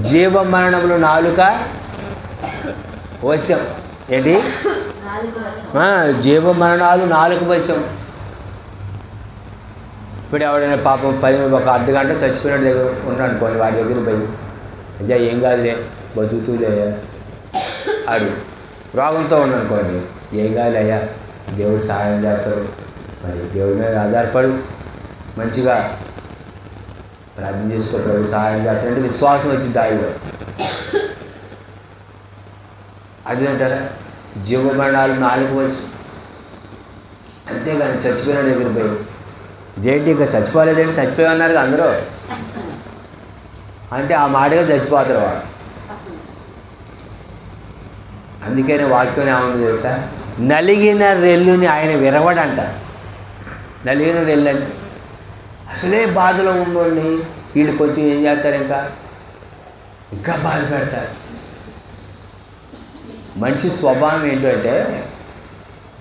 Speaker 1: జీవ మరణములు నాలుక వశం. ఏంటి? జీవ మరణాలు నాలుక వశం. ఇప్పుడు ఎవడైనా పాపం 1 అర్ధగంట చచ్చిపోయిన దగ్గర ఉన్నాడు అనుకోండి, వాడి దగ్గర పోయి అయ్యా ఏం కాదులే బతుకుతూలే ఆడు రోగంతో ఉన్నానుకోండి, ఏం కాదులే అయ్యా దేవుడు సహాయం చేస్తారు, మరి దేవుడి మీద ఆధారపడు, మంచిగా ప్రార్థన చేసుకో, ప్రభు సహాయం చేస్తారంటే విశ్వాసం వచ్చి దాయిలో. అదేంటారా? జీవమరణాలు నాలుగు వచ్చి, అంతేగాని చచ్చిపోయిన దగ్గర పోయి ఇదేంటి ఇంకా చచ్చిపోలేదేంటి, చచ్చిపోయి అన్నారు అందరూ అంటే ఆ మాటగా చచ్చిపోతారు వాడు. అందుకనే వాక్యం ఏమన్నా తెలుసా? నలిగిన రెల్లుని ఆయన విరవడంట. నలిగిన రెల్లు అంటే అసలే బాధలో ఉండండి, వీళ్ళు కొంచెం ఏం చేస్తారు, ఇంకా బాధ పెడతారు. మంచి స్వభావం ఏంటంటే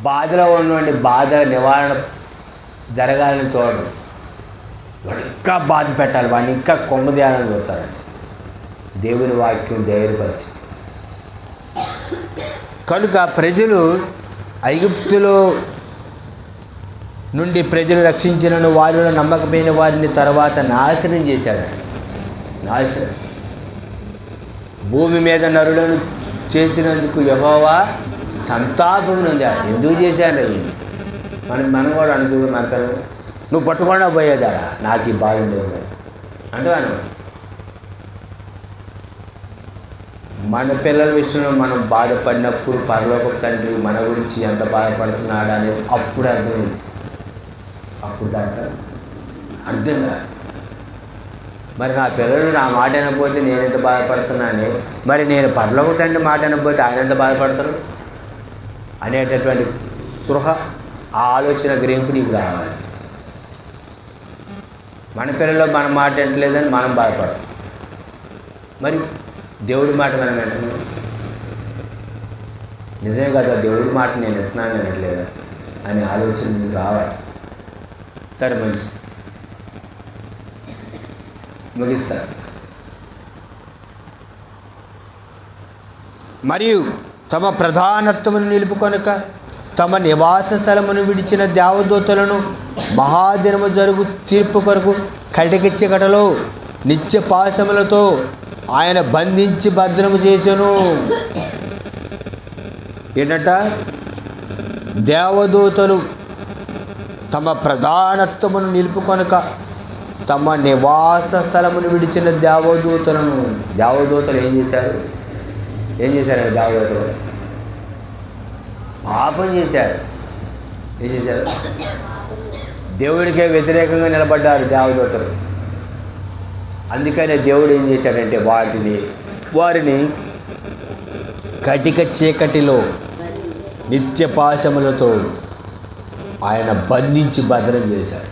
Speaker 1: బాధలో ఉండండి, బాధ నివారణ జరగాలని చూడడం, వాడు ఇంకా బాధ పెట్టాలి, వాడిని ఇంకా కొమ్మదేయాలని చూస్తారండి. దేవుని వాక్యం ధైర్యపరిచి కనుక ప్రజలు ఐగుప్తులో నుండి ప్రజలు రక్షించిన వారిలో నమ్మకమైన వారిని తర్వాత నాశనం చేశాడండి. నాశనం. భూమి మీద నరులను చేసినందుకు యెహోవా సంతాపం నొందాడు. ఎందుకు చేశాడు? మనం కూడా అనుకో, మనకు నువ్వు పట్టుకుండా పోయేదారా నాకు ఈ బాధ ఉండేది అంటే మన పిల్లల విషయంలో మనం బాధపడినప్పుడు పరలోక తండ్రి మన గురించి ఎంత బాధపడుతున్నాడు అనేది అప్పుడు అర్థమైంది. అప్పుడు దాంట్లో అర్థం కాదు. మరి నా పిల్లలు నా మాట అనకపోతే నేను ఎంత బాధపడుతున్నాను, మరి నేను పరలోక తండ్రి మాట అనకపోతే ఆయన ఎంత బాధపడతారు అనేటటువంటి స్పృహ, ఆ ఆలోచన గ్రహింపు నీకు రావాలి. మన పిల్లలు మన మాట వింటలేదని మనం బాధపడతాం, మరి దేవుడి మాట మనం వింటున్నాం. నిజమే కదా, దేవుడి మాట నేను వింటున్నాను వినట్లేదా అనే ఆలోచన నీకు రావాలి. సరే మంచి ముగిస్తారు. మరియు తమ ప్రధానత్వమును నిలుపుకొనక తమ నివాస స్థలమును విడిచిన దేవదూతలను మహాదినము జరుగు తీర్పు కొరకు కటికిచ్చగటలో నిత్య పాశములతో ఆయన బంధించి భద్రము చేసెను. ఏంటంట? దేవదూతలు తమ ప్రధానత్వమును నిలుపుకొనక తమ నివాస స్థలమును విడిచిన దేవదూతలను. దేవదూతలు ఏం చేశారు? దేవదూతలు పాపం చేశారు. ఏం చేశారు? దేవుడికే వ్యతిరేకంగా నిలబడ్డారు దేవదూతలు. అందుకనే దేవుడు ఏం చేశాడంటే వారిని కటిక చీకటిలో నిత్య పాశములతో ఆయన బంధించి భద్రం చేశాడు.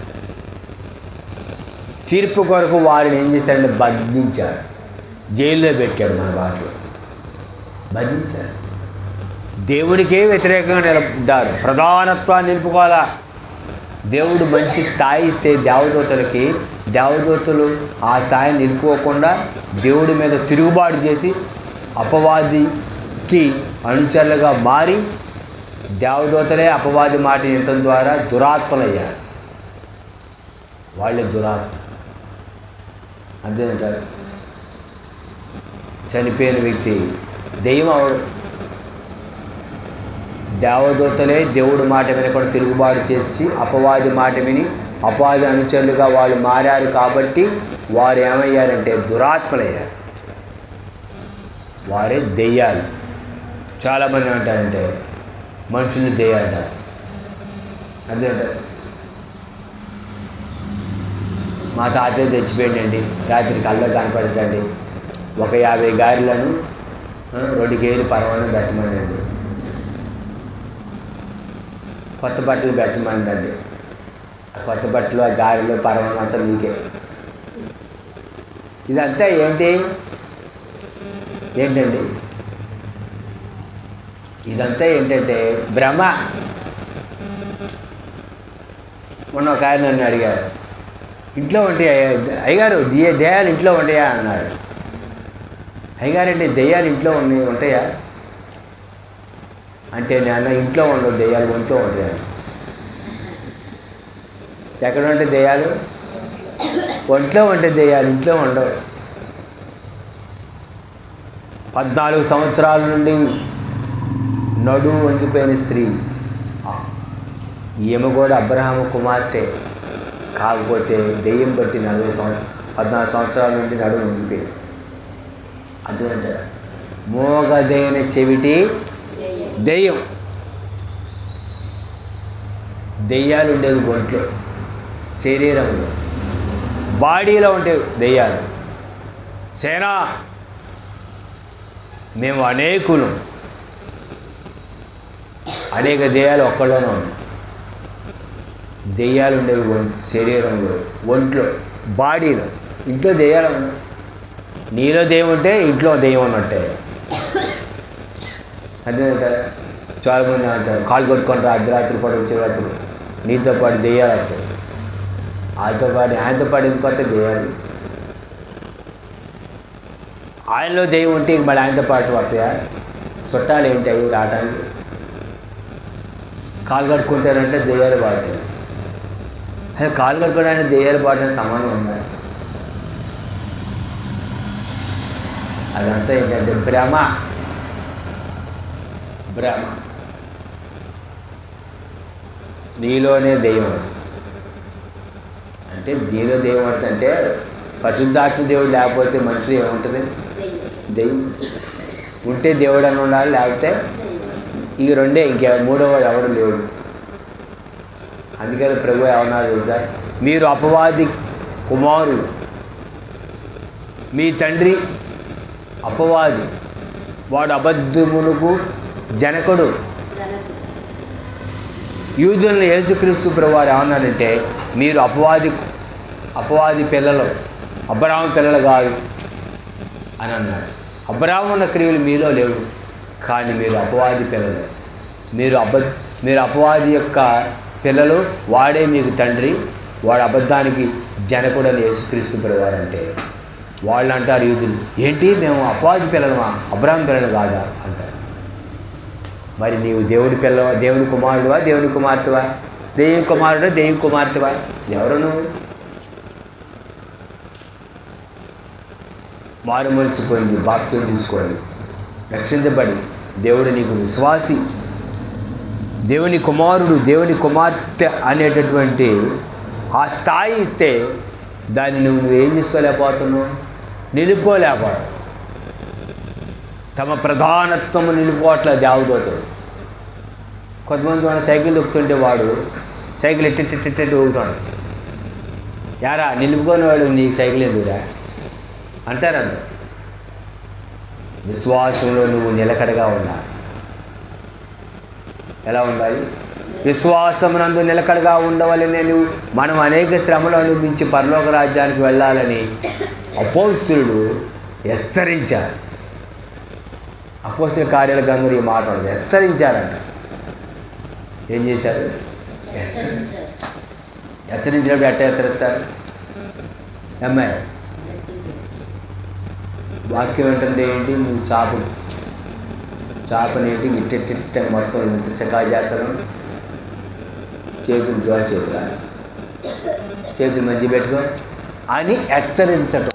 Speaker 1: తీర్పు కొరకు వారిని ఏం చేశాడంటే బంధించాడు, జైల్లో పెట్టాడు. మన భాషలో బంధించాడు. దేవుడికే వ్యతిరేకంగా నిలబడ్డారు. ప్రధానత్వాన్ని నిలుపుకోవాలా. దేవుడు మంచి స్థాయి ఇస్తే దేవదూతలు ఆ స్థాయిని నిలుపుకోకుండా దేవుడి మీద తిరుగుబాటు చేసి అపవాదికి అనుచరులుగా మారి దేవదూతలే అపవాది మాట వినటం ద్వారా దురాత్మలయ్యారు. వాళ్ళే దురాత్మ. అంతేంటారు. చనిపోయిన వ్యక్తి దెయ్యం అవడు. దేవదూతలే దేవుడు మాట వినకుండా తిరుగుబాటు చేసి అపవాది మాట విని అపవాది అనుచరులుగా వాళ్ళు మారారు. కాబట్టి వారు ఏమయ్యారంటే దురాత్మలయ్యారు. వారే దెయ్యాలు. చాలామంది అంటారంటే మనుషులు దెయ్యాలంటారు. అంతేంటారు. మా తాతయ్య తెచ్చిపోయిందండి, రాత్రి కళ్ళ కనపడతండి, ఒక 50 గారెలను 2 కేజీలు పరమాణం పెట్టమనండి, కొత్త బట్టలు పెట్టమండి. ఆ కొత్త బట్టలు ఆ గారెలు పరమాణం అంతా మీకే. ఇదంతా ఏంటండి? ఇదంతా ఏంటంటే భ్రమ. మొన్న ఒక ఆయన నన్ను అడిగారు, ఇంట్లో ఉంటాయా అయ్యగారు, దెయ్యాలు ఇంట్లో ఉంటాయా అన్నాడు. అయ్యగారంటే దెయ్యాలు ఇంట్లో ఉంటాయా అంటే నేను ఇంట్లో ఉండవు, దెయ్యాలు ఒంట్లో ఉంటాయా. ఎక్కడ ఉంటే దెయ్యాలు? ఒంట్లో ఉంటే దెయ్యాలు ఇంట్లో ఉండవు. 14 సంవత్సరాల నుండి నడుము వంగిపోయిన స్త్రీ, ఈమె కూడా అబ్రహాము కుమార్తె. కాకపోతే దెయ్యం బట్టి 14 సంవత్సరాల నుండి నడుము వంగిపోయింది. అదేంట మోగదైన చెవిటి దెయ్యం. దెయ్యాలు ఉండేది ఒంట్లో, శరీరంలో, బాడీలో ఉండేవి దెయ్యాలు. సేనా మేము అనేక దెయ్యాలు ఒక్కళ్ళలోనే ఉన్నాయి. దెయ్యాలు ఉండేవి శరీరంలో, ఒంట్లో, బాడీలో. ఇంట్లో దెయ్యాలు ఉన్నాయి. నీలో దెయ్యం ఉంటే ఇంట్లో దెయ్యం ఉన్నట్టే. అదే చాలామంది అంటారు, కాలు కొట్టుకుంటారు అర్ధరాత్రి పాటు వచ్చేటప్పుడు, నీతో పాటు దెయ్యాలు వస్తాయి. ఆయనతో పాటు ఎందుకు వస్తే దెయ్యాలు? ఆయనలో దెయ్యం ఉంటే మళ్ళీ ఆయనతో పాటు వస్తాయా? చుట్టాలు ఏంటాయి రావటానికి? కాలు కట్టుకుంటారంటే దెయ్యాలు పాడతాయి. అదే కాలు కట్టుకోవడానికి దెయ్యాలు పాడడానికి సమానం ఉందా? అదంతా ఏంటంటే భ్రమ. నీలోనే దెయ్యం అంటే నీలో దెయ్యం అంటే పరిశుద్ధాత్మ దేవుడు లేకపోతే మనుషులు ఏముంటుంది? దెయ్యం ఉంటే దేవుడు అని ఉండాలి, లేకపోతే ఈ రెండే, మూడోవాడు ఎవడు లేడు. అందుకని ప్రభు ఏమన్నారు తెలుసా? మీరు అపవాది కుమారుడు, మీ తండ్రి అపవాది, వాడు అబద్ధమునకు జనకుడు. యూదులను యేసుక్రీస్తు ప్రభువారు ఏమన్నారంటే మీరు అపవాది పిల్లలు, అబ్రాహాము పిల్లలు కాదు అని అన్నాడు. అబ్రాహాము ఉన్న క్రియలు మీలో లేవు, కానీ మీరు అపవాది పిల్లలు. మీరు అపవాది యొక్క పిల్లలు. వాడే మీకు తండ్రి, వాడు అబద్ధానికి జనకుడు అని యేసుక్రీస్తు ప్రభువారు అంటే వాళ్ళు అంటారు యూదులు, ఏంటి మేము అపవాది పిల్లలమా, అబ్రాహాము పిల్లలు కాదా అంటారు. మరి నీవు దేవుని కుమారుడువా, దేవుని కుమార్తెవా? దెయ్యం కుమారుడా, దెయ్యం కుమార్తెవా? ఎవరు నువ్వు? మారు మనసు పొంది బాప్తిసం తీసుకోండి, రక్షించబడి దేవుడు నీకు విశ్వాసి, దేవుని కుమారుడు, దేవుని కుమార్తె అనేటటువంటి ఆ స్థాయి ఇస్తే దాన్ని నువ్వు ఏం చేసుకోలేకపోతున్నావు? నిలుపుకోలేకపోవడం. తమ ప్రధానత్వము నిలుపుకోవట్లేదు దేవదూతలు. కొంతమంది వాడు సైకిల్ దొక్కుతుంటే వాడు సైకిల్ ఎట్టి ఊగుతాడు. యారా నిలుపుకొని వాడు నీకు సైకిల్ ఎందుకురా? అంటారంట. విశ్వాసంలో నువ్వు నిలకడగా ఉండాలి. ఎలా ఉండాలి? విశ్వాసమునందు నిలకడగా ఉండవలనే నువ్వు మనం అనేక శ్రమలు అనుభవించి పరలోక రాజ్యానికి వెళ్ళాలని అపోస్తలుడు హెచ్చరించారు. అపోస్తల కార్యాల గ్రంథంలో ఈ మాట ఉంది, హెచ్చరించారంట. ఏం చేశారు? హెచ్చరించినప్పుడు ఎట్ట హెచ్చరిస్తారు? అమ్మాయి వాక్యం ఏంటంటే ఏంటి? నువ్వు చేపనేంటి ఇట్ట మొత్తం ఇంత చకా చేస్తాను, చేతులు చేతులు మంచి పెట్టుకో అని హెచ్చరించటం.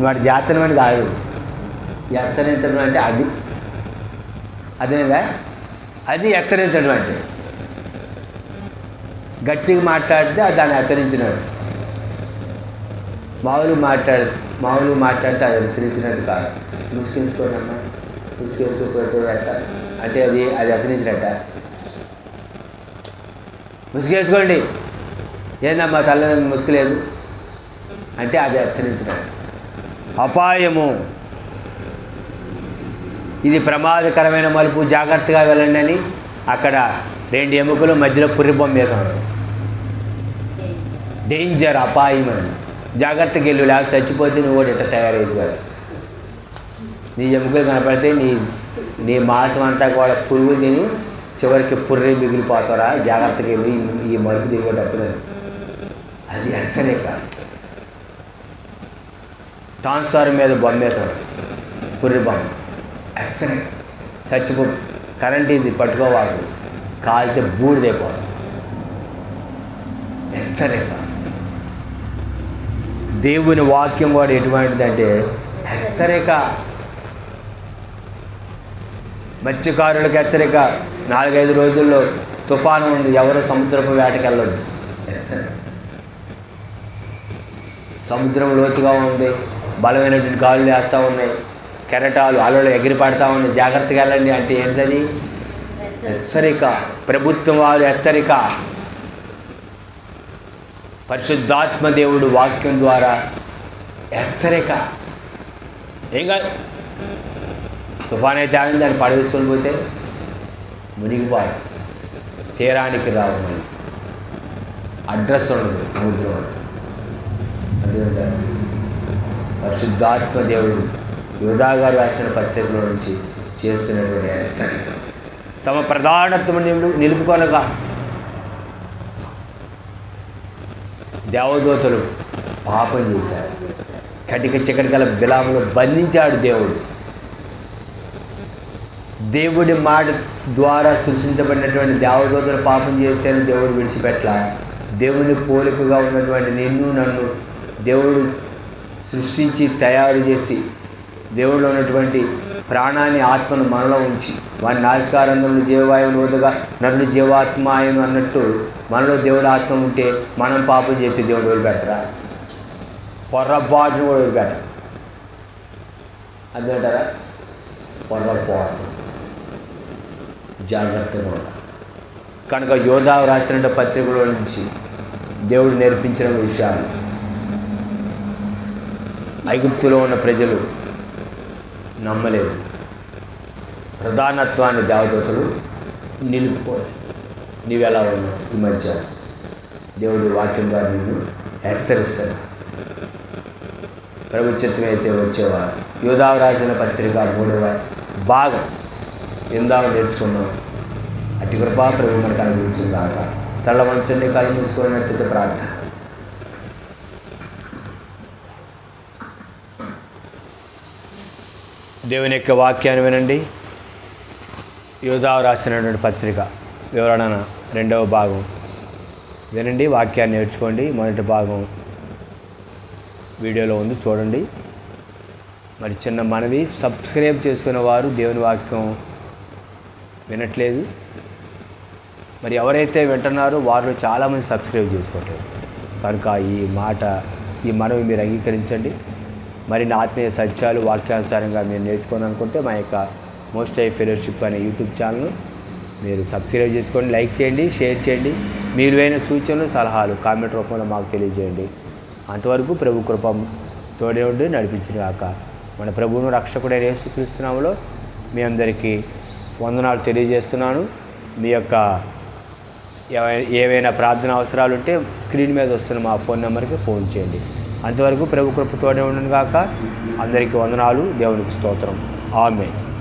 Speaker 1: వాడి జాతరం అని కాదు. హెచ్చరించడం అంటే అదేగా అది హెచ్చరించడం అంటే. గట్టిగా మాట్లాడితే దాన్ని హెచ్చరించినాడు. మామూలు మాట్లాడితే అది హెచ్చరించినట్టు కాదు. ముసుకేసుకోనమ్మా, ముసుకేసుకోకపోతే అట్ట అంటే అది హెచ్చరించినట్ట. ముసుగేసుకోండి, ఏందమ్మా తల్ల ముసుగులేదు అంటే అది హెచ్చరించినట్టు. అపాయము, ఇది ప్రమాదకరమైన మలుపు, జాగ్రత్తగా వెళ్ళండి అని అక్కడ 2 ఎముకలు మధ్యలో పుర్రి బొమ్మ వేసాడు. డేంజర్, అపాయం అని. జాగ్రత్తగా వెళ్ళు, లేకపోతే చచ్చిపోతే నువ్వు కూడా ఇట్లా తయారయ్యేది కదా. నీ ఎముకలు కనపడితే నీ మాంసం అంతా కూడా పురుగు తిని చివరికి పుర్రి మిగిలిపోతారా. జాగ్రత్తగా వెళ్ళి ఈ మలుపు తిరిగేటప్పుడు అది హెచ్చరిక. ట్రాన్స్ఫార్మర్ మీద బొమ్మ వేసాడు, పుర్రి బొమ్మ, హెచ్చరిక. చచ్చిపో, కరెంట్ ఇది పట్టుకోవాలి, కాలితే బూడిదైపోవాలి, హెచ్చరిక. దేవుని వాక్యం కూడా ఎటువంటిదంటే హెచ్చరిక. మత్స్యకారులకు హెచ్చరిక, 4-5 రోజుల్లో తుఫాను ఉంది, ఎవరు సముద్రపు వేటకి వెళ్ళొద్దు, హెచ్చరిక. సముద్రం లోతుగా ఉంది, బలమైనటువంటి గాలులు వేస్తూ ఉన్నాయి, కెరటాలు అలలు ఎగిరి పడతా ఉన్నాయి, జాగ్రత్తగా వెళ్ళండి అంటే ఏంటది? హెచ్చరిక. ప్రభుత్వం వారు హెచ్చరిక. పరిశుద్ధాత్మ దేవుడు వాక్యం ద్వారా హెచ్చరిక. ఏం కాదు, తుఫాన్ అయితే ఆగింది, దాన్ని పడవేసుకొని పోతే మునిగిపోయి తీరానికి రావు, మళ్ళీ అడ్రస్ ఉండదు సముద్రం. అదే పరిశుద్ధాత్మ దేవుడు యోధా గారు రాసిన పత్రికలో నుంచి చేస్తున్నటువంటి హెచ్చరిక. తమ ప్రధానత్వం నిలుపుకొనగా దేవదూతలు పాపం చేశారు. కటిక చికటి గల బిలామును బంధించాడు దేవుడు. దేవుడి మాట ద్వారా సృష్టించబడినటువంటి దేవదూతలు పాపం చేశారని దేవుడు విడిచిపెట్ల. దేవుని పోలికగా ఉన్నటువంటి నిన్ను నన్ను దేవుడు సృష్టించి తయారు చేసి దేవుడిలో ఉన్నటువంటి ప్రాణాన్ని ఆత్మను మనలో ఉంచి వాడి నాసికారంధ్రంలో జీవవాయువును వదగా నరుడు జీవాత్మాయను అన్నట్టు మనలో దేవుడు ఆత్మ ఉంటే మనం పాపం చేస్తే దేవుడు వదిలిపెడతారా? పొర్రపాటును కూడా వదిలిపెట్ట. అంతేంటారా? పొర్రపాటు జాగ్రత్తగా ఉండాలి. కనుక యోధా రాసిన పత్రికలో నుంచి దేవుడు నేర్పించిన విషయాలు ఐగుప్తులో ఉన్న ప్రజలు నమ్మలేదు. ప్రధానత్వాన్ని దేవదూతలు నిలుపుకోవాలి. నీవెలా ఉన్నావు ఈ మధ్య? దేవుడు వాక్యం ద్వారా నిన్ను హెచ్చరిస్తాడు. ప్రభుత్వం అయితే వచ్చేవారు. యోధా రాసిన పత్రిక 3వ భాగం ఎందాక నేర్చుకున్నాం. అటు కృపా ప్రభు మనకు అనుభవించిన దాకా తల వంచండి, కళ్ళు మూసుకున్నట్టయితే ప్రార్థన. దేవుని యొక్క వాక్యాన్ని వినండి. యోధా రాసినటువంటి పత్రిక వివరణ 2వ భాగం వినండి, వాక్యాన్ని నేర్చుకోండి. మొదటి భాగం వీడియోలో ఉంది, చూడండి. మరి చిన్న మనవి, సబ్స్క్రైబ్ చేసుకున్న వారు దేవుని వాక్యం వినట్లేదు. మరి ఎవరైతే వింటున్నారో వారిలో చాలామంది సబ్స్క్రైబ్ చేసుకోవట్లేదు. కనుక ఈ మనవి మీరు అంగీకరించండి. మరిన్ని ఆత్మీయ సత్యాలు వాక్యానుసారంగా మీరు నేర్చుకోవాలనుకుంటే మా యొక్క మోస్ట్ హై ఫెలోషిప్ అనే యూట్యూబ్ ఛానల్ మీరు సబ్స్క్రైబ్ చేసుకోండి, లైక్ చేయండి, షేర్ చేయండి. మీరు అయిన సూచనలు సలహాలు కామెంట్ రూపంలో మాకు తెలియజేయండి. అంతవరకు ప్రభు కృప తోడే ఉండి నడిపించిన గాక. మన ప్రభువును రక్షకుడైన యేసుక్రీస్తు నామములో మీ అందరికీ వందనాలు తెలియజేస్తున్నాను. మీ యొక్క ఏవైనా ప్రార్థన అవసరాలు ఉంటే స్క్రీన్ మీద వస్తున్న మా ఫోన్ నెంబర్కి ఫోన్ చేయండి. అంతవరకు ప్రభు కృప తోడే ఉండను గాక. అందరికీ వందనాలు. దేవునికి స్తోత్రం. ఆమేన్.